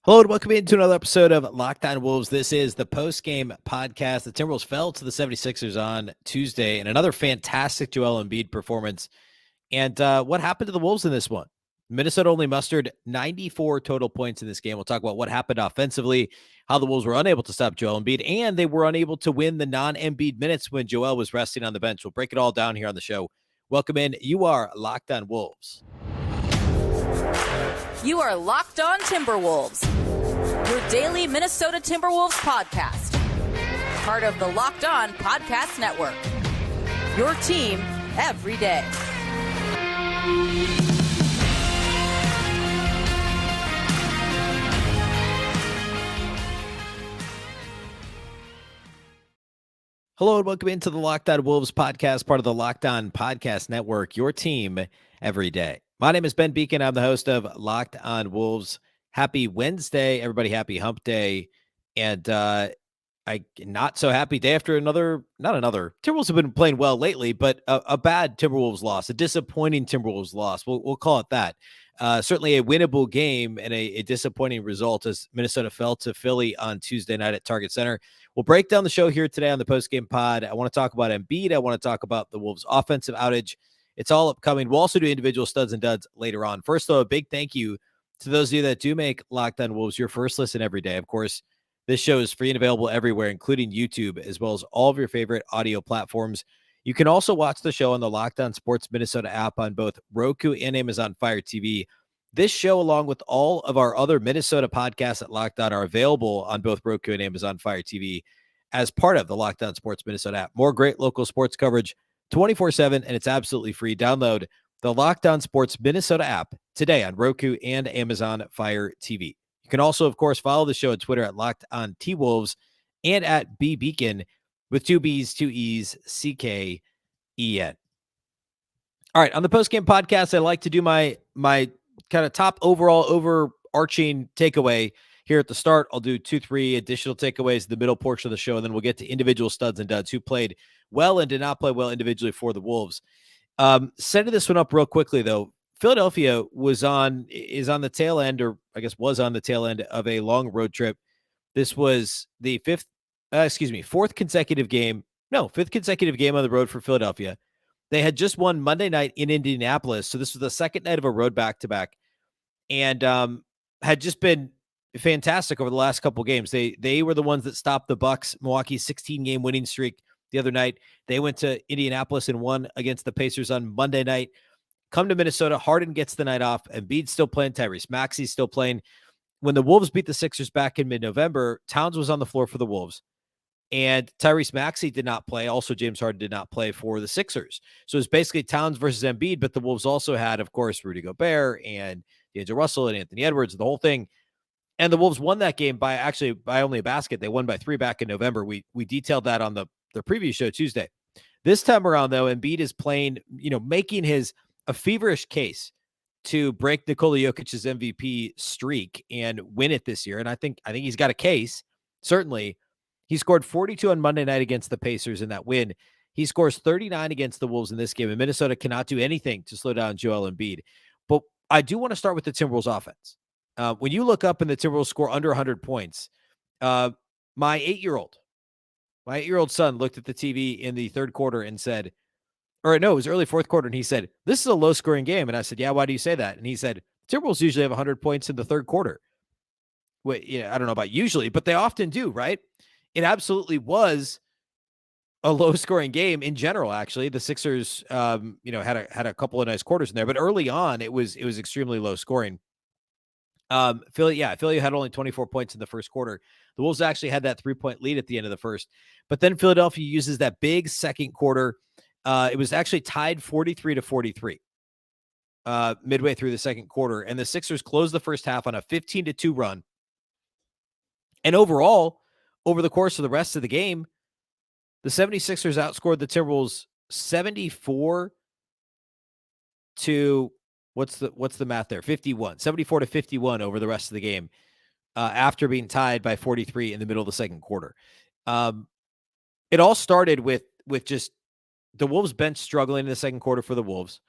Hello and welcome into another episode of Locked On Wolves. This is the post-game podcast. The Timberwolves fell to the 76ers on Tuesday in another fantastic Joel Embiid performance. And what happened to the Wolves in this one? Minnesota only mustered 94 total points in this game. We'll talk about what happened offensively, how the Wolves were unable to stop Joel Embiid, and they were unable to win the non-Embiid minutes when Joel was resting on the bench. We'll break it all down here on the show. Welcome in. You are Locked On Wolves. You are Locked On Timberwolves, your daily Minnesota Timberwolves podcast. Part of the Locked On Podcast Network. Your team every day. Hello and welcome into the Locked On Wolves podcast, part of the Locked On Podcast Network, your team every day. My name is Ben Beecken. I'm the host of Locked On Wolves. Happy Wednesday, everybody. Happy hump day. And not so happy day after Timberwolves have been playing well lately, but a bad Timberwolves loss, a disappointing Timberwolves loss. We'll call it that. Certainly a winnable game and a disappointing result as Minnesota fell to Philly on Tuesday night at Target Center. We'll break down the show here today on the postgame pod. I want to talk about Embiid. I want to talk about the Wolves' offensive outage. It's all upcoming. We'll also do individual studs and duds later on. First, though, a big thank you to those of you that do make Locked On Wolves your first listen every day. Of course, this show is free and available everywhere, including YouTube, as well as all of your favorite audio platforms. You can also watch the show on the Locked On Sports Minnesota app on both Roku and Amazon Fire TV. This show, along with all of our other Minnesota podcasts at Locked On, are available on both Roku and Amazon Fire TV as part of the Locked On Sports Minnesota app. More great local sports coverage 24/7, and it's absolutely free. Download the Locked On Sports Minnesota app today on Roku and Amazon Fire TV. You can also, of course, follow the show on Twitter at Locked On T-Wolves and at Beecken with two B's, two E's, C-K-E-N. All right, on the postgame podcast, I like to do my kind of top overall overarching takeaway here at the start. I'll do 2-3 additional takeaways in the middle portion of the show, and then we'll get to individual studs and duds who played well and did not play well individually for the Wolves. Setting this one up real quickly, though, Philadelphia is on the tail end, or I guess was on the tail end of a long road trip. This was the fifth consecutive game on the road for Philadelphia. They had just won Monday night in Indianapolis, so this was the second night of a road back-to-back, and had just been fantastic over the last couple of games. They were the ones that stopped the Bucks, Milwaukee's 16-game winning streak the other night. They went to Indianapolis and won against the Pacers on Monday night. Come to Minnesota, Harden gets the night off, and Embiid's still playing, Tyrese Maxey's still playing. When the Wolves beat the Sixers back in mid-November, Towns was on the floor for the Wolves, and Tyrese Maxey did not play. Also, James Harden did not play for the Sixers. So it's basically Towns versus Embiid, but the Wolves also had, of course, Rudy Gobert and D'Angelo Russell and Anthony Edwards, the whole thing. And the Wolves won that game by only a basket. They won by 3 back in November. We detailed that on the preview show Tuesday. This time around, though, Embiid is playing, making a feverish case to break Nikola Jokic's MVP streak and win it this year. And I think he's got a case. Certainly, he scored 42 on Monday night against the Pacers in that win. He scores 39 against the Wolves in this game, and Minnesota cannot do anything to slow down Joel Embiid. But I do want to start with the Timberwolves offense. When you look up and the Timberwolves score under 100 points, my 8-year-old son looked at the TV in the third quarter and said, it was early fourth quarter, and he said, "This is a low-scoring game." And I said, "Yeah, why do you say that?" And he said, "Timberwolves usually have 100 points in the third quarter." Well, I don't know about usually, but they often do, right? It absolutely was a low-scoring game in general. Actually, the Sixers, had a couple of nice quarters in there, but early on, it was extremely low-scoring. Philly had only 24 points in the first quarter. The Wolves actually had that 3-point lead at the end of the first, but then Philadelphia uses that big second quarter. It was actually tied 43-43 midway through the second quarter, and the Sixers closed the first half on a 15-2 run. And overall, over the course of the rest of the game, the 76ers outscored the Timberwolves 74 to what's the math there? 74-51 over the rest of the game, after being tied by 43 in the middle of the second quarter. It all started with just the Wolves bench struggling in the second quarter for the Wolves.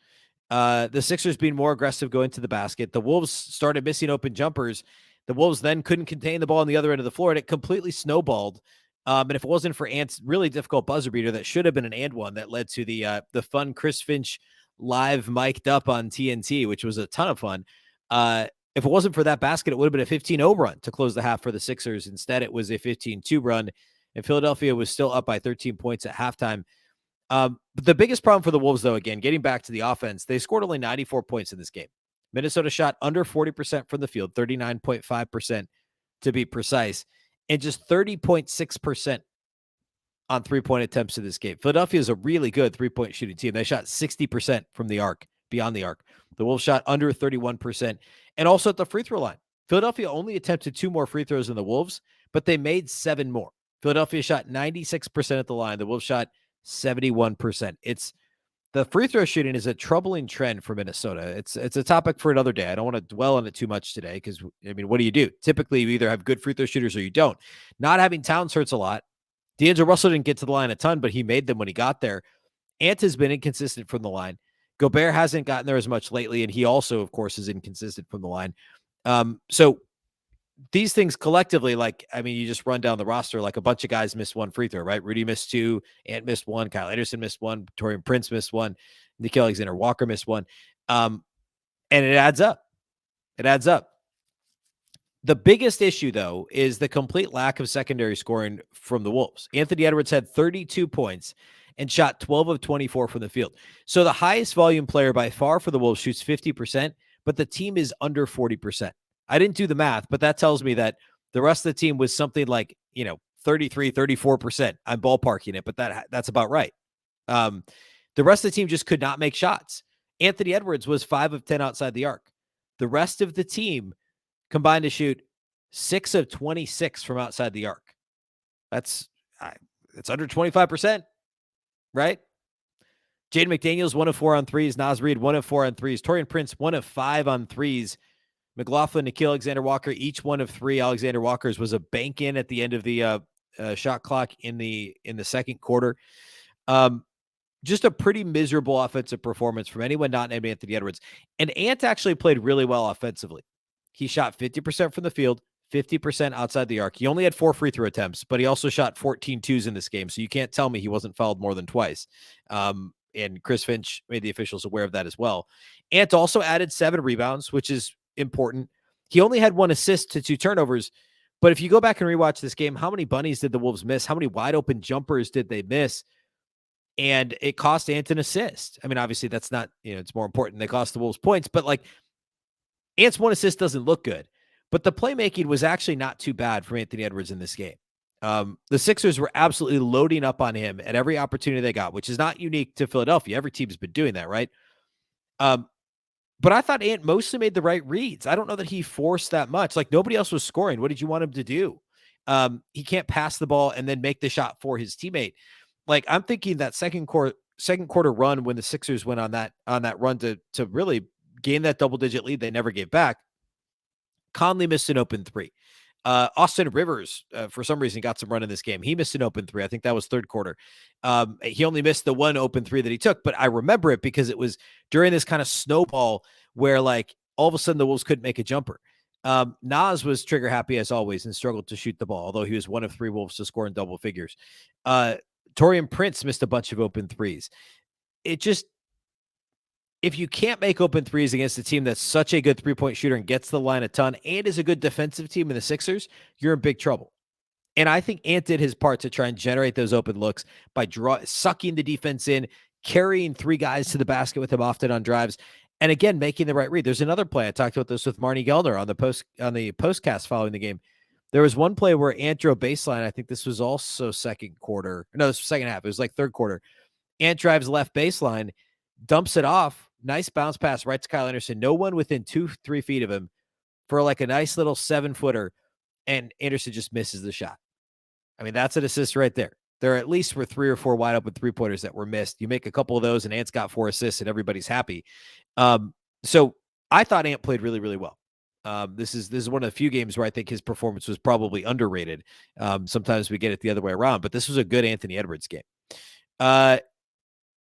The Sixers being more aggressive going to the basket. The Wolves started missing open jumpers. The Wolves then couldn't contain the ball on the other end of the floor, and it completely snowballed. And if it wasn't for Ant's really difficult buzzer beater that should have been an and one that led to the fun Chris Finch live mic'd up on TNT, which was a ton of fun. If it wasn't for that basket, it would have been a 15-0 run to close the half for the Sixers. Instead, it was a 15-2 run, and Philadelphia was still up by 13 points at halftime. But the biggest problem for the Wolves, though, again, getting back to the offense, they scored only 94 points in this game. Minnesota shot under 40% from the field, 39.5% to be precise, and just 30.6% on three-point attempts in this game. Philadelphia is a really good three-point shooting team. They shot 60% from the arc, beyond the arc. The Wolves shot under 31%, and also at the free throw line. Philadelphia only attempted 2 more free throws than the Wolves, but they made 7 more. Philadelphia shot 96% at the line. The Wolves shot 71%. The free throw shooting is a troubling trend for Minnesota. It's a topic for another day. I don't want to dwell on it too much today because, I mean, what do? Typically, you either have good free throw shooters or you don't. Not having Towns hurts a lot. D'Angelo Russell didn't get to the line a ton, but he made them when he got there. Ant has been inconsistent from the line. Gobert hasn't gotten there as much lately, and he also, of course, is inconsistent from the line. So these things collectively, you just run down the roster, like a bunch of guys missed 1 free throw, right? Rudy missed 2, Ant missed 1, Kyle Anderson missed 1, Taurean Prince missed 1, Nickeil Alexander-Walker missed 1. And it adds up. It adds up. The biggest issue, though, is the complete lack of secondary scoring from the Wolves. Anthony Edwards had 32 points and shot 12 of 24 from the field. So the highest volume player by far for the Wolves shoots 50%, but the team is under 40%. I didn't do the math, but that tells me that the rest of the team was something like, 33, 34%. I'm ballparking it, but that's about right. The rest of the team just could not make shots. Anthony Edwards was 5 of 10 outside the arc. The rest of the team combined to shoot 6 of 26 from outside the arc. It's under 25%, right? Jaden McDaniels, 1 of 4 on threes. Naz Reid, 1 of 4 on threes. Taurean Prince, 1 of 5 on threes. McLaughlin, Nickeil Alexander-Walker, each 1 of 3. Alexander-Walker's was a bank in at the end of the shot clock in the second quarter. Just a pretty miserable offensive performance from anyone not named Anthony Edwards. And Ant actually played really well offensively. He shot 50% from the field, 50% outside the arc. He only had 4 free throw attempts, but he also shot 14 twos in this game. So you can't tell me he wasn't fouled more than twice. And Chris Finch made the officials aware of that as well. Ant also added 7 rebounds, which is important. He only had 1 assist to 2 turnovers. But if you go back and rewatch this game, how many bunnies did the Wolves miss? How many wide open jumpers did they miss? And it cost Ant an assist. I mean, obviously that's not, it's more important. They cost the Wolves points, but Ant's 1 assist doesn't look good, but the playmaking was actually not too bad from Anthony Edwards in this game. The Sixers were absolutely loading up on him at every opportunity they got, which is not unique to Philadelphia. Every team's been doing that, right? But I thought Ant mostly made the right reads. I don't know that he forced that much. Nobody else was scoring. What did you want him to do? He can't pass the ball and then make the shot for his teammate. I'm thinking that second quarter run when the Sixers went on that run to really gain that double-digit lead they never gave back. Conley missed an open 3. Austin Rivers, for some reason, got some run in this game. He missed an open 3. I think that was third quarter. He only missed the 1 open 3 that he took, but I remember it because it was during this kind of snowball where all of a sudden the Wolves couldn't make a jumper. Naz was trigger happy as always and struggled to shoot the ball, although he was 1 of 3 Wolves to score in double figures. Taurean Prince missed a bunch of open 3s. If you can't make open 3s against a team that's such a good 3-point shooter and gets the line a ton and is a good defensive team in the Sixers, you're in big trouble. And I think Ant did his part to try and generate those open looks by sucking the defense in, carrying 3 guys to the basket with him often on drives, and again, making the right read. There's another play. I talked about this with Marnie Gellner on the postcast following the game. There was one play where Ant drove baseline. I think this was also second quarter. No, this was second half. It was third quarter. Ant drives left baseline, dumps it off. Nice bounce pass right to Kyle Anderson. No one within 2-3 feet of him for a nice little 7-footer. And Anderson just misses the shot. I mean, that's an assist right there. There at least were 3 or 4 wide open 3-pointers that were missed. You make a couple of those and Ant's got 4 assists and everybody's happy. So I thought Ant played really, really well. This is one of the few games where I think his performance was probably underrated. Sometimes we get it the other way around, but this was a good Anthony Edwards game.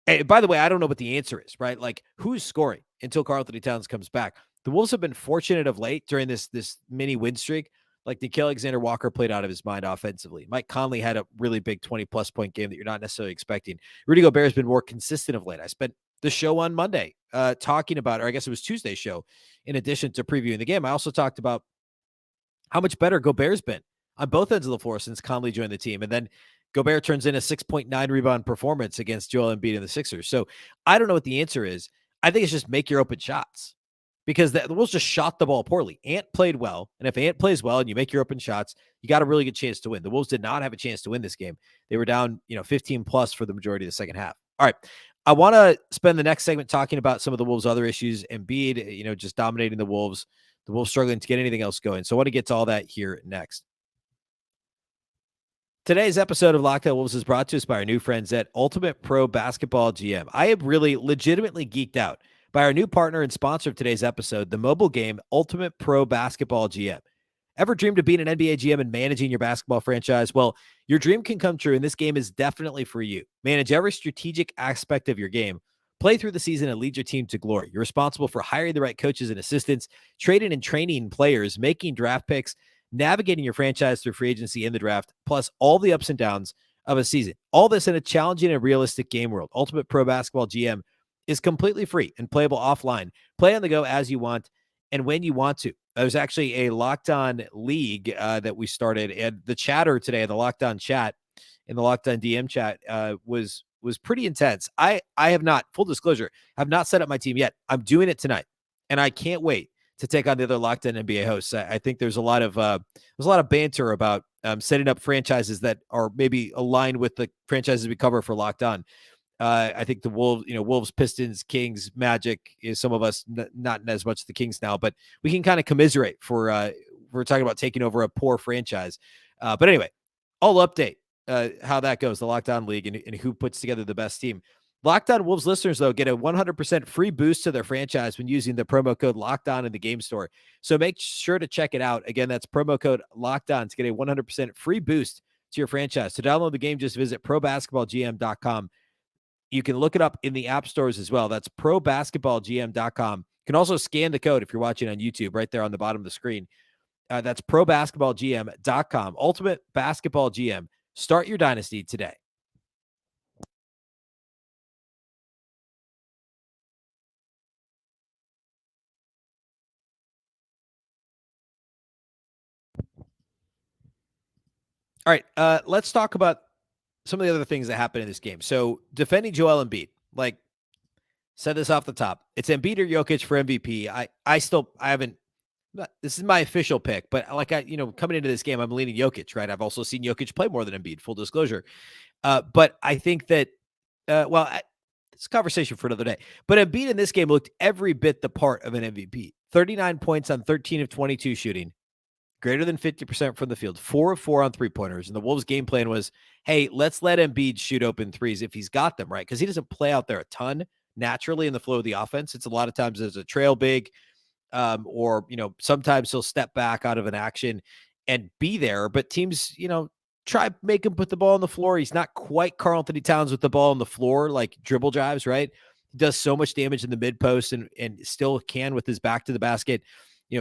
Hey, by the way, I don't know what the answer is, right? Who's scoring until Karl-Anthony Towns comes back? The Wolves have been fortunate of late during this mini win streak. Like Nickeil Alexander-Walker played out of his mind offensively. Mike Conley had a really big 20-plus point game that you're not necessarily expecting. Rudy Gobert has been more consistent of late. I spent the show on Monday talking about, or I guess it was Tuesday's show, in addition to previewing the game. I also talked about how much better Gobert's been on both ends of the floor since Conley joined the team. And then Gobert turns in a 6.9 rebound performance against Joel Embiid and the Sixers. So I don't know what the answer is. I think it's just make your open shots, because the Wolves just shot the ball poorly. Ant played well, and if Ant plays well and you make your open shots, you got a really good chance to win. The Wolves did not have a chance to win this game. They were down, 15 plus for the majority of the second half. All right. I want to spend the next segment talking about some of the Wolves' other issues. Embiid, just dominating the Wolves struggling to get anything else going. So I want to get to all that here next. Today's episode of Locked On Wolves is brought to us by our new friends at Ultimate Pro Basketball GM. I am really legitimately geeked out by our new partner and sponsor of today's episode, the mobile game Ultimate Pro Basketball GM. Ever dreamed of being an NBA GM and managing your basketball franchise? Well, your dream can come true, and this game is definitely for you. Manage every strategic aspect of your game. Play through the season and lead your team to glory. You're responsible for hiring the right coaches and assistants, trading and training players, making draft picks, navigating your franchise through free agency and the draft, plus all the ups and downs of a season. All this in a challenging and realistic game world. Ultimate Pro Basketball GM is completely free and playable offline. Play on the go as you want and when you want to. There's actually a Locked On League that we started, and the chatter today, the Locked On chat, in the Locked On DM chat was pretty intense. I have not, full disclosure, have not set up my team yet. I'm doing it tonight, and I can't wait to take on the other Locked On NBA hosts. I think there's a lot of banter about setting up franchises that are maybe aligned with the franchises we cover for Locked On. I think the Wolves, Pistons, Kings, Magic is some of us, not as much the Kings now, but we can kind of commiserate for we're talking about taking over a poor franchise. But anyway, I'll update how that goes, the Locked On League, and who puts together the best team. Locked On Wolves listeners, though, get a 100% free boost to their franchise when using the promo code Locked On in the game store. So make sure to check it out. Again, that's promo code Locked On to get a 100% free boost to your franchise. To download the game, just visit probasketballgm.com. You can look it up in the app stores as well. That's probasketballgm.com. You can also scan the code if you're watching on YouTube right there on the bottom of the screen. That's probasketballgm.com. Ultimate Basketball GM. Start your dynasty today. All right, let's talk about some of the other things that happened in this game. So defending Joel Embiid, like said this off the top, it's Embiid or Jokic for MVP. I haven't. This is my official pick, but coming into this game, I'm leaning Jokic, right? I've also seen Jokic play more than Embiid, full disclosure. But I think that, it's a conversation for another day. But Embiid in this game looked every bit the part of an MVP. 39 points on 13 of 22 shooting, greater than 50% from the field, 4 of 4 on three-pointers. And the Wolves' game plan was, hey, let's let Embiid shoot open threes if he's got them, right? Because he doesn't play out there a ton naturally in the flow of the offense. It's a lot of times there's a trail big, or sometimes he'll step back out of an action and be there. But teams, try make him put the ball on the floor. He's not quite Karl-Anthony Towns with the ball on the floor, like dribble drives, right? He does so much damage in the mid post and still can with his back to the basket.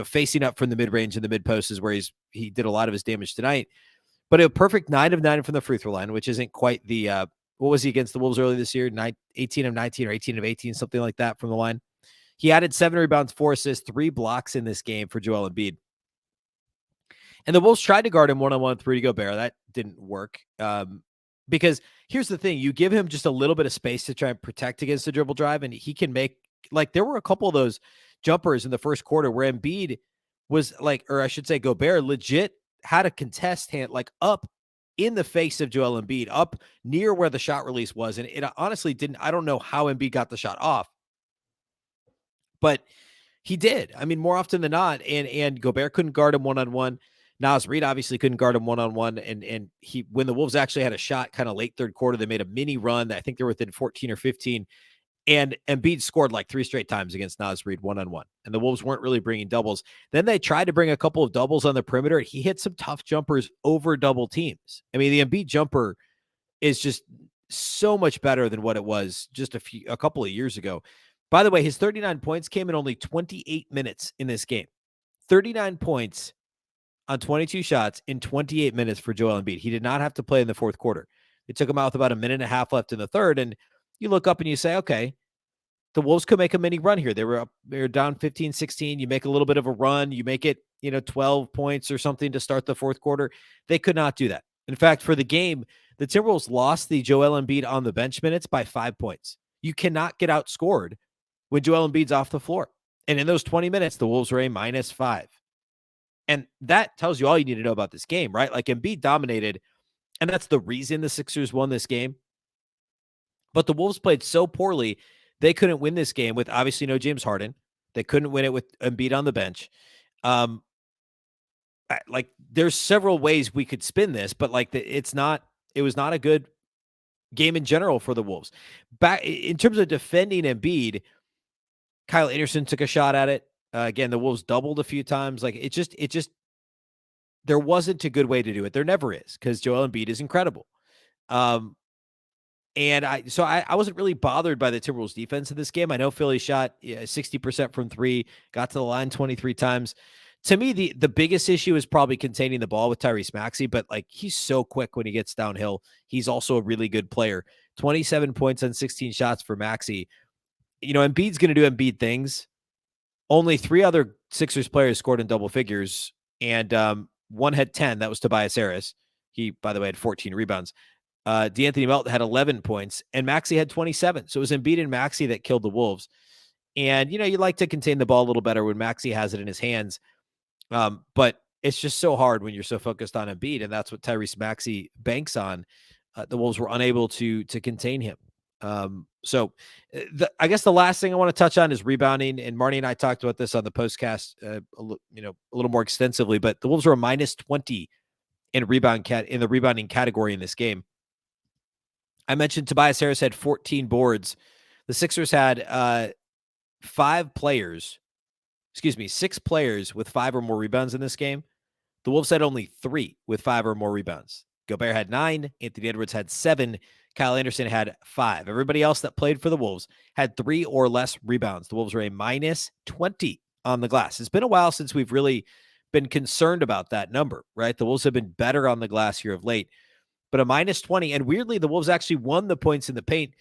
Facing up from the mid-range and the mid-post is where he did a lot of his damage tonight. But a perfect 9 of 9 from the free throw line, which isn't quite the what was he against the Wolves early this year? 18 of 19 or 18 of 18, something like that from the line. He added 7 rebounds, 4 assists, 3 blocks in this game for Joel Embiid. And the Wolves tried to guard him one-on-one with Rudy Gobert. That didn't work. Because here's the thing. You give him just a little bit of space to try and protect against the dribble drive, and he can make, there were a couple of those jumpers in the first quarter where Embiid was Gobert legit had a contest hand up in the face of Joel Embiid, up near where the shot release was. And it honestly I don't know how Embiid got the shot off, but he did. I mean, more often than not, and Gobert couldn't guard him one-on-one. Naz Reid obviously couldn't guard him one-on-one. And when the Wolves actually had a shot kind of late third quarter, they made a mini run. I think they were within 14 or 15. And Embiid scored 3 straight times against Naz Reid one-on-one. And the Wolves weren't really bringing doubles. Then they tried to bring a couple of doubles on the perimeter. He hit some tough jumpers over double teams. I mean, the Embiid jumper is just so much better than what it was just a couple of years ago. By the way, his 39 points came in only 28 minutes in this game. 39 points on 22 shots in 28 minutes for Joel Embiid. He did not have to play in the fourth quarter. It took him out with about a minute and a half left in the third, and you look up and you say, okay, the Wolves could make a mini run here. They were down 15, 16. You make a little bit of a run. You make it, 12 points or something to start the fourth quarter. They could not do that. In fact, for the game, the Timberwolves lost the Joel Embiid on the bench minutes by 5 points. You cannot get outscored when Joel Embiid's off the floor. And in those 20 minutes, the Wolves were a -5. And that tells you all you need to know about this game, right? Like Embiid dominated, and that's the reason the Sixers won this game. But the Wolves played so poorly, they couldn't win this game with obviously no James Harden. They couldn't win it with Embiid on the bench. Um, like there's several ways we could spin this, but like it was not a good game in general for the Wolves. Back in terms of defending Embiid, Kyle Anderson took a shot at it. Again, the Wolves doubled a few times. Like it just there wasn't a good way to do it. There never is because Joel Embiid is incredible. And I wasn't really bothered by the Timberwolves defense in this game. I know Philly shot 60% from three, got to the line 23 times. To me, the biggest issue is probably containing the ball with Tyrese Maxey, but like he's so quick when he gets downhill. He's also a really good player. 27 points on 16 shots for Maxey. Embiid's going to do Embiid things. Only 3 other Sixers players scored in double figures, and one had 10. That was Tobias Harris. He, by the way, had 14 rebounds. D'Anthony Melton had 11 points, and Maxey had 27. So it was Embiid and Maxey that killed the Wolves. And, you like to contain the ball a little better when Maxey has it in his hands. But it's just so hard when you're so focused on Embiid, and that's what Tyrese Maxey banks on. The Wolves were unable to contain him. I guess the last thing I want to touch on is rebounding. And Marty and I talked about this on the postcast, a little more extensively. But the Wolves were a -20 in the rebounding category in this game. I mentioned Tobias Harris had 14 boards. The Sixers had 6 players with 5 or more rebounds in this game. The Wolves had only 3 with 5 or more rebounds. Gobert had 9. Anthony Edwards had 7. Kyle Anderson had 5. Everybody else that played for the Wolves had 3 or less rebounds. The Wolves were a -20 on the glass. It's been a while since we've really been concerned about that number, right? The Wolves have been better on the glass here of late, but a -20. And weirdly, the Wolves actually won the points in the paint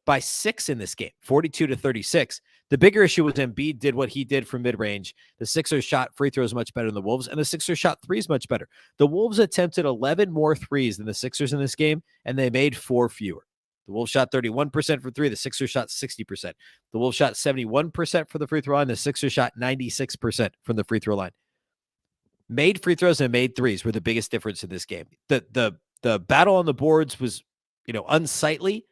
by 6 in this game, 42-36. The bigger issue was Embiid did what he did from mid-range. The Sixers shot free throws much better than the Wolves, and the Sixers shot threes much better. The Wolves attempted 11 more threes than the Sixers in this game, and they made 4 fewer. The Wolves shot 31% from three. The Sixers shot 60%. The Wolves shot 71% from the free throw line. The Sixers shot 96% from the free throw line. Made free throws and made threes were the biggest difference in this game. The battle on the boards was, unsightly,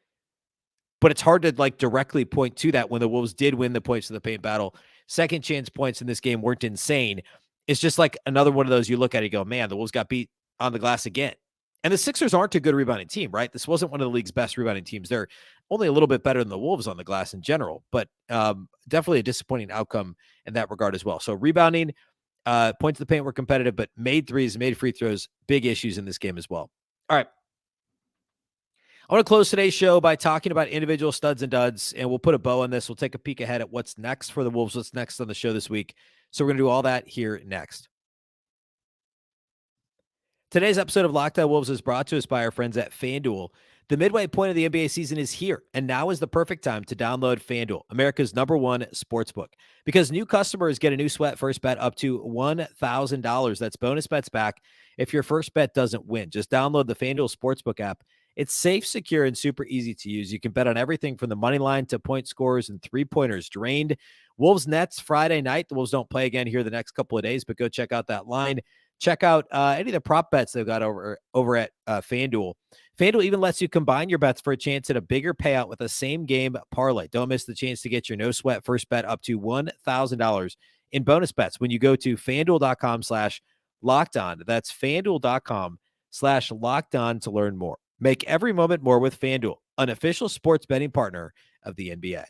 but it's hard to directly point to that when the Wolves did win the points of the paint battle. Second chance points in this game weren't insane. It's just like another one of those you look at it and go, man, the Wolves got beat on the glass again. And the Sixers aren't a good rebounding team, right? This wasn't one of the league's best rebounding teams. They're only a little bit better than the Wolves on the glass in general, but definitely a disappointing outcome in that regard as well. So rebounding, points of the paint were competitive, but made threes, made free throws, big issues in this game as well. All right. I want to close today's show by talking about individual studs and duds, and we'll put a bow on this. We'll take a peek ahead at what's next for the Wolves, what's next on the show this week. So we're going to do all that here next. Today's episode of Locked On Wolves is brought to us by our friends at FanDuel. The midway point of the NBA season is here, and now is the perfect time to download FanDuel, America's #1 sportsbook. Because new customers get a new sweat first bet up to $1,000. That's bonus bets back if your first bet doesn't win. Just download the FanDuel Sportsbook app. It's safe, secure, and super easy to use. You can bet on everything from the money line to point scores and three-pointers drained. Wolves Nets Friday night. The Wolves don't play again here the next couple of days, but go check out that line. Check out any of the prop bets they've got over at FanDuel. FanDuel even lets you combine your bets for a chance at a bigger payout with a same-game parlay. Don't miss the chance to get your no-sweat first bet up to $1,000 in bonus bets when you go to FanDuel.com/LockedOn. That's FanDuel.com/LockedOn to learn more. Make every moment more with FanDuel, an official sports betting partner of the NBA.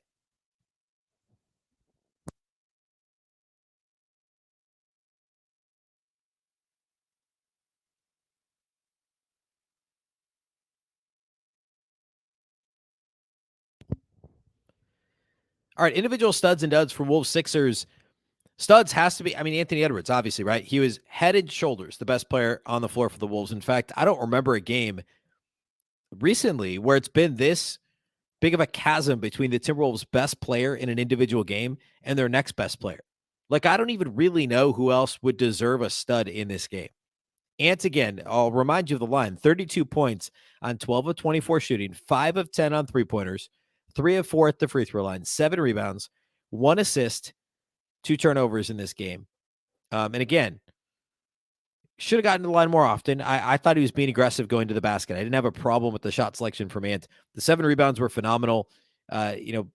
All right, individual studs and duds for Wolves Sixers. Studs has to be, Anthony Edwards, obviously, right? He was head and shoulders the best player on the floor for the Wolves. In fact, I don't remember a game recently where it's been this big of a chasm between the Timberwolves' best player in an individual game and their next best player. Like, I don't even really know who else would deserve a stud in this game. Ant, again, I'll remind you of the line: 32 points on 12 of 24 shooting, 5 of 10 on three-pointers, 3 of 4 at the free throw line, 7 rebounds, 1 assist, 2 turnovers in this game. And again, should have gotten to the line more often. I thought he was being aggressive going to the basket. I didn't have a problem with the shot selection from Ant. The 7 rebounds were phenomenal. TNT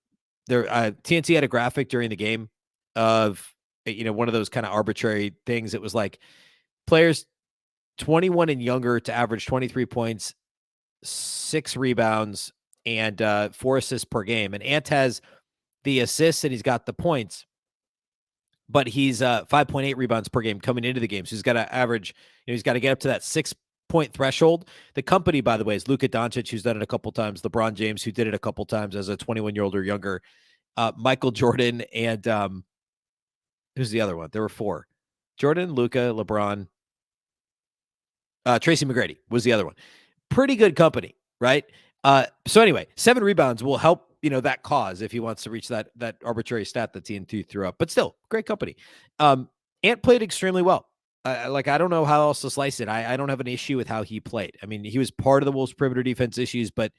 had a graphic during the game of, one of those kind of arbitrary things. It was like players 21 and younger to average 23 points, 6 rebounds, and 4 assists per game. And Ant has the assists and he's got the points, but he's 5.8 rebounds per game coming into the game. So he's got to average, he's got to get up to that 6-point threshold. The company, by the way, is Luka Doncic, who's done it a couple times, LeBron James, who did it a couple times as a 21-year-old or younger, Michael Jordan, and who's the other one? There were 4. Jordan, Luka, LeBron, Tracy McGrady was the other one. Pretty good company, right? So anyway, 7 rebounds will help, that cause if he wants to reach that arbitrary stat that TNT threw up. But still, great company. Ant played extremely well. I don't know how else to slice it. I don't have an issue with how he played. He was part of the Wolves' perimeter defensive issues, but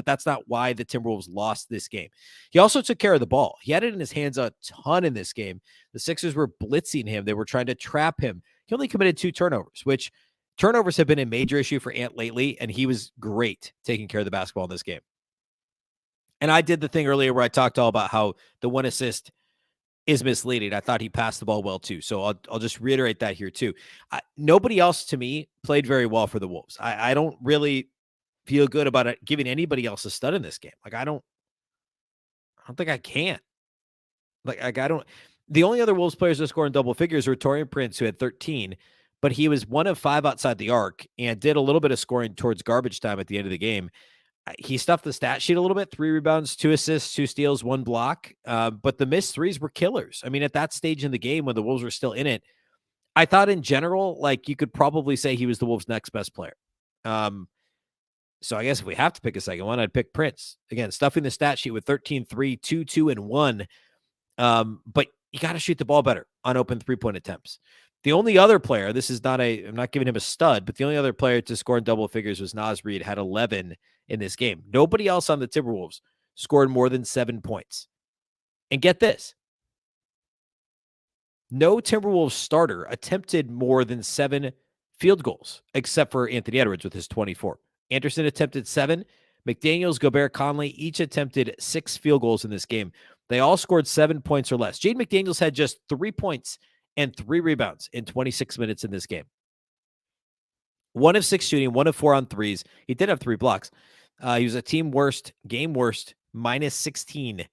that's not why the Timberwolves lost this game. He also took care of the ball. He had it in his hands a ton in this game. The Sixers were blitzing him. They were trying to trap him. He only committed 2 turnovers, which turnovers have been a major issue for Ant lately, and he was great taking care of the basketball in this game. And I did the thing earlier where I talked all about how the 1 assist is misleading. I thought he passed the ball well too. So I'll just reiterate that here too. Nobody else to me played very well for the Wolves. I don't really feel good about it giving anybody else a stud in this game. Like I don't think I can. Like I don't. The only other Wolves players to score in double figures were Taurean Prince, who had 13, but he was 1 of 5 outside the arc and did a little bit of scoring towards garbage time at the end of the game. He stuffed the stat sheet a little bit: 3 rebounds, 2 assists, 2 steals, 1 block. But the missed threes were killers. At that stage in the game when the Wolves were still in it, I thought in general, like you could probably say he was the Wolves' next best player. So I guess if we have to pick a second one, I'd pick Prince. Again, stuffing the stat sheet with 13, 3, 2, 2, and 1. But you got to shoot the ball better on open 3-point attempts. The only other player, I'm not giving him a stud, but the only other player to score in double figures was Naz Reid, had 11 in this game. Nobody else on the Timberwolves scored more than 7 points. And get this: no Timberwolves starter attempted more than 7 field goals, except for Anthony Edwards with his 24. Anderson attempted 7. McDaniels, Gobert, Conley each attempted 6 field goals in this game. They all scored 7 points or less. Jaden McDaniels had just 3 points and 3 rebounds in 26 minutes in this game. 1 of 6 shooting, 1 of 4 on threes. He did have 3 blocks. He was a team worst, game worst, minus 16.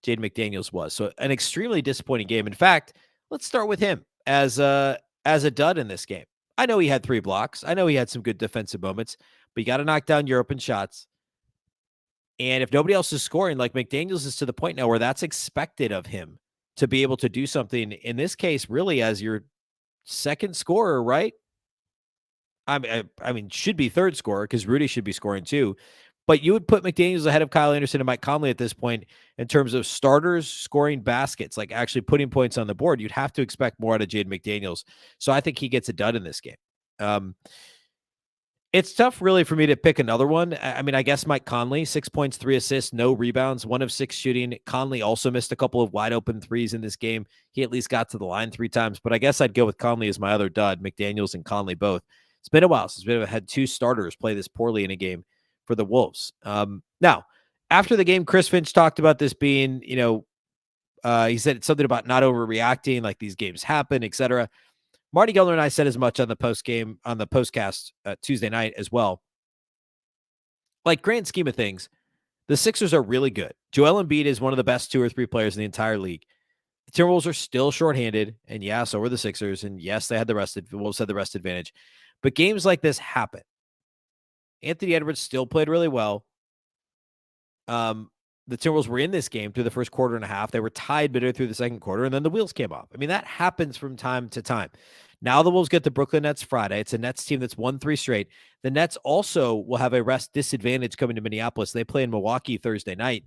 Jaden McDaniels was. So an extremely disappointing game. In fact, let's start with him as a dud in this game. I know he had 3 blocks. I know he had some good defensive moments, but you got to knock down your open shots. And if nobody else is scoring, like McDaniels is to the point now where that's expected of him to be able to do something, in this case, really as your second scorer, right? Should be third scorer because Rudy should be scoring too. But you would put McDaniels ahead of Kyle Anderson and Mike Conley at this point in terms of starters scoring baskets, like actually putting points on the board. You'd have to expect more out of Jaden McDaniels. So I think he gets a dud in this game. It's tough really for me to pick another one. I guess Mike Conley, 6 points, 3 assists, no rebounds, 1 of 6 shooting. Conley also missed a couple of wide open threes in this game. He at least got to the line 3 times, but I guess I'd go with Conley as my other dud, McDaniels and Conley both. It's been a while since we've had 2 starters play this poorly in a game for the Wolves. Now, after the game, Chris Finch talked about this being, he said something about not overreacting, like these games happen, etc. Marty Geller and I said as much on the postcast Tuesday night as well. Like, grand scheme of things, the Sixers are really good. Joel Embiid is one of the best 2 or 3 players in the entire league. The Timberwolves are still shorthanded, and yeah, so were the Sixers, and yes, the Wolves had the rest advantage. But games like this happen. Anthony Edwards still played really well. The the Timberwolves were in this game through the first quarter and a half. They were tied midway through the second quarter, and then the wheels came off. I mean, that happens from time to time. Now the Wolves get the Brooklyn Nets Friday. It's a Nets team that's won 3 straight. The Nets also will have a rest disadvantage coming to Minneapolis. They play in Milwaukee Thursday night.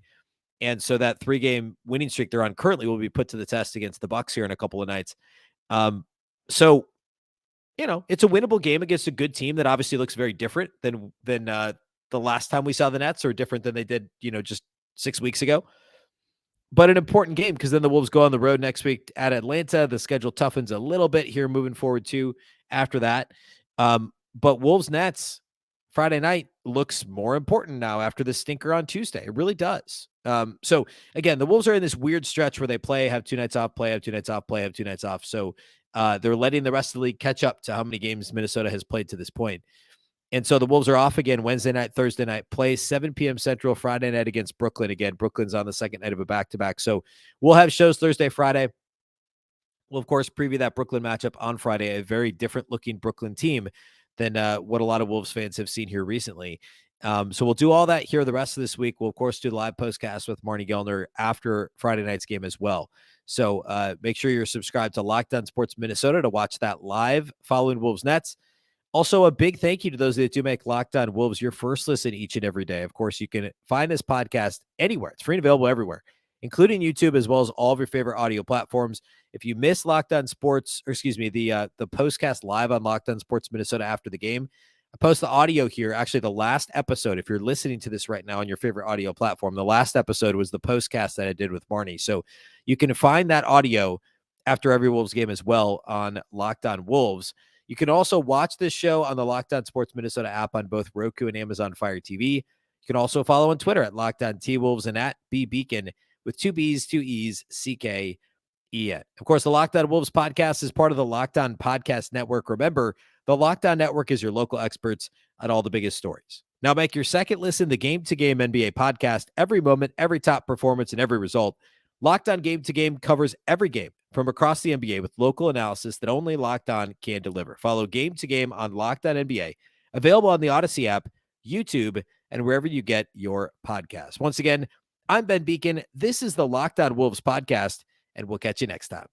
And so that 3-game winning streak they're on currently will be put to the test against the Bucks here in a couple of nights. So, it's a winnable game against a good team that obviously looks very different than the last time we saw the Nets, or different than they did, just 6 weeks ago. But an important game, because then the Wolves go on the road next week at Atlanta. The schedule toughens a little bit here moving forward too after that. But Wolves Nets Friday night looks more important now after the stinker on Tuesday. It really does. So again, the Wolves are in this weird stretch where they have 2 nights off, have 2 nights off, have 2 nights off. So they're letting the rest of the league catch up to how many games Minnesota has played to this point. And so the Wolves are off again Wednesday night, Thursday night, play 7 p.m. Central, Friday night against Brooklyn again. Brooklyn's on the second night of a back-to-back. So we'll have shows Thursday, Friday. We'll, of course, preview that Brooklyn matchup on Friday, a very different-looking Brooklyn team than what a lot of Wolves fans have seen here recently. So we'll do all that here the rest of this week. We'll, of course, do the live postcast with Marnie Gellner after Friday night's game as well. So make sure you're subscribed to Locked On Sports Minnesota to watch that live following Wolves Nets. Also, a big thank you to those that do make Locked On Wolves your first listen each and every day. Of course, you can find this podcast anywhere. It's free and available everywhere, including YouTube, as well as all of your favorite audio platforms. If you miss Locked On Sports, the postcast live on Locked On Sports Minnesota after the game, I post the audio here. Actually, the last episode, if you're listening to this right now on your favorite audio platform, the last episode was the postcast that I did with Marnie. So you can find that audio after every Wolves game as well on Locked On Wolves. You can also watch this show on the Locked On Sports Minnesota app on both Roku and Amazon Fire TV. You can also follow on Twitter at Locked On T-Wolves and at Beecken with 2 B's, 2 E's, C-K-E-N. Of course, the Locked On Wolves podcast is part of the Locked On Podcast Network. Remember, the Locked On Network is your local experts on all the biggest stories. Now make your second listen the Game-to-Game NBA podcast. Every moment, every top performance, and every result. Locked On Game-to-Game covers every game from across the NBA with local analysis that only Locked On can deliver. Follow Game to Game on Locked On NBA, available on the Odyssey app, YouTube, and wherever you get your podcasts. Once again, I'm Ben Beecken. This is the Locked On Wolves podcast, and we'll catch you next time.